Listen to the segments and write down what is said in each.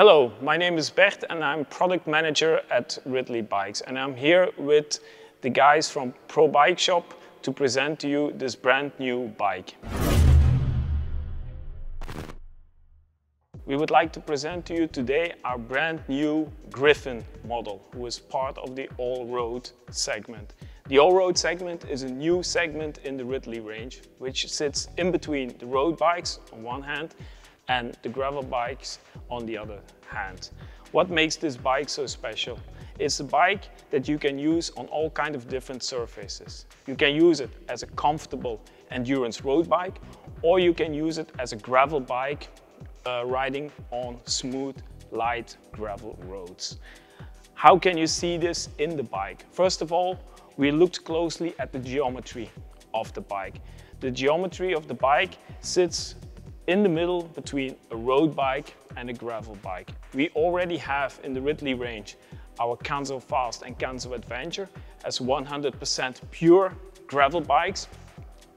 Hello, my name is Bert and I'm product manager at Ridley Bikes, and I'm here with the guys from Probikeshop to present to you this brand new bike. We would like to present to you today our brand new Grifn model, who is part of the all-road segment. The all-road segment is a new segment in the Ridley range, which sits in between the road bikes on one hand and the gravel bikes on the other hand. What makes this bike so special? It's a bike that you can use on all kinds of different surfaces. You can use it as a comfortable endurance road bike, or you can use it as a gravel bike riding on smooth, light gravel roads. How can you see this in the bike? First of all, we looked closely at the geometry of the bike. The geometry of the bike sits in the middle between a road bike and a gravel bike. We already have in the Ridley range our Canso Fast and Canso Adventure as 100% pure gravel bikes.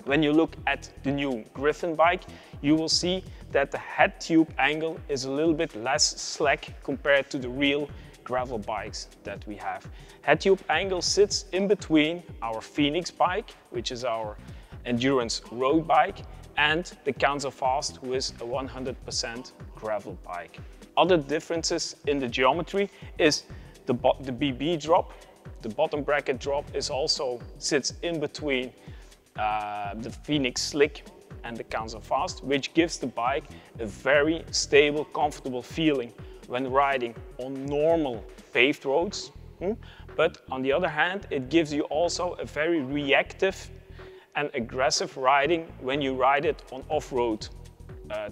When you look at the new Grifn bike, you will see that the head tube angle is a little bit less slack compared to the real gravel bikes that we have. Head tube angle sits in between our Phoenix bike, which is our endurance road bike, and the Canso Fast, who is a 100% gravel bike. Other differences in the geometry is the BB drop. The bottom bracket drop sits in between the Phoenix Slick and the Canso Fast, which gives the bike a very stable, comfortable feeling when riding on normal paved roads. But on the other hand, it gives you also a very reactive and aggressive riding when you ride it on off-road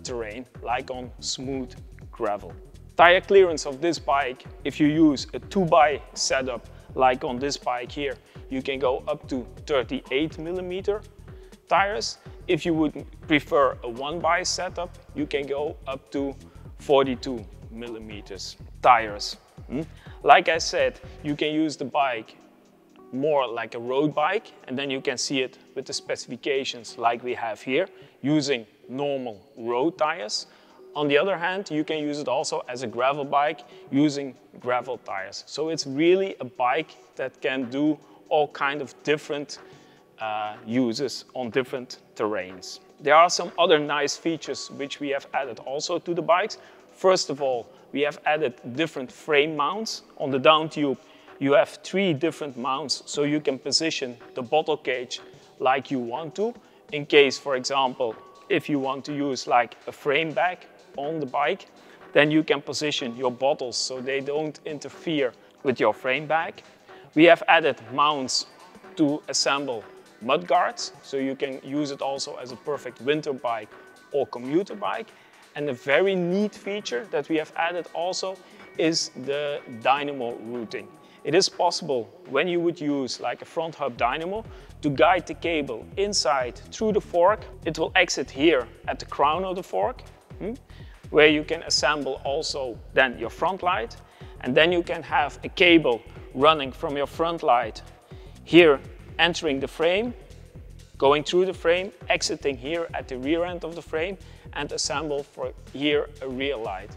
terrain, like on smooth gravel. Tire clearance of this bike, if you use a 2x setup like on this bike here, you can go up to 38mm tires. If you would prefer a 1x setup, you can go up to 42mm tires. Like I said, you can use the bike more like a road bike, and then you can see it with the specifications like we have here, using normal road tires. On the other hand, you can use it also as a gravel bike using gravel tires. So it's really a bike that can do all kinds of different uses on different terrains. There are some other nice features which we have added also to the bikes. First of all, we have added different frame mounts. On the down tube, you have 3 different mounts, so you can position the bottle cage like you want to. In case, for example, if you want to use like a frame bag on the bike, then you can position your bottles so they don't interfere with your frame bag. We have added mounts to assemble mud guards, so you can use it also as a perfect winter bike or commuter bike. And a very neat feature that we have added also is the Dynamo routing. It is possible, when you would use like a front hub dynamo, to guide the cable inside through the fork. It will exit here at the crown of the fork, where you can assemble also then your front light. And then you can have a cable running from your front light here, entering the frame, going through the frame, exiting here at the rear end of the frame, and assemble for here a rear light.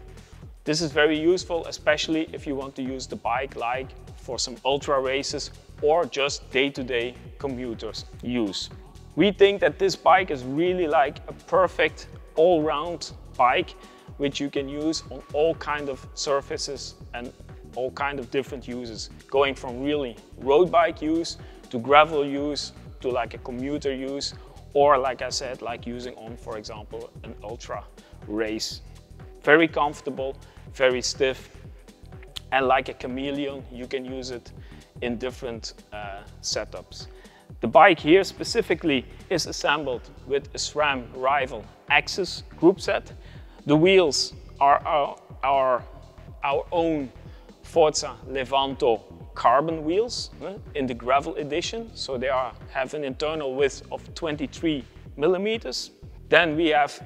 This is very useful, especially if you want to use the bike like for some ultra races or just day-to-day commuters use. We think that this bike is really like a perfect all-round bike which you can use on all kinds of surfaces and all kinds of different uses, going from really road bike use to gravel use to like a commuter use, or like I said, like using on, for example, an ultra race. Very comfortable, very stiff, and like a chameleon, you can use it in different setups. The bike here specifically is assembled with a SRAM Rival Axis group set. The wheels are our own Forza Levanto carbon wheels in the gravel edition, so they have an internal width of 23mm. Then we have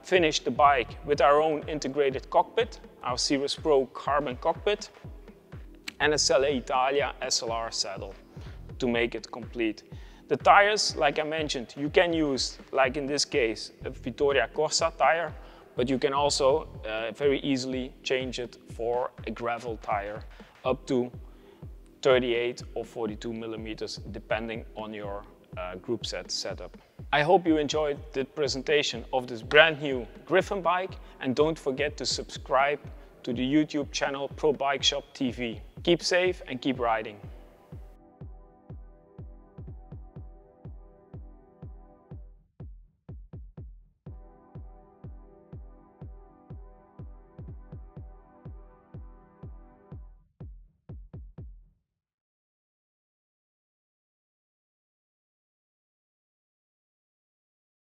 finished the bike with our own integrated cockpit, our Cirrus Pro carbon cockpit, and a Selle Italia SLR saddle to make it complete. The tires, like I mentioned, you can use, like in this case, a Vittoria Corsa tire, but you can also very easily change it for a gravel tire up to 38 or 42 millimeters, depending on your group set setup. I hope you enjoyed the presentation of this brand new Grifn bike, and don't forget to subscribe to the YouTube channel Probikeshop TV. Keep safe and keep riding.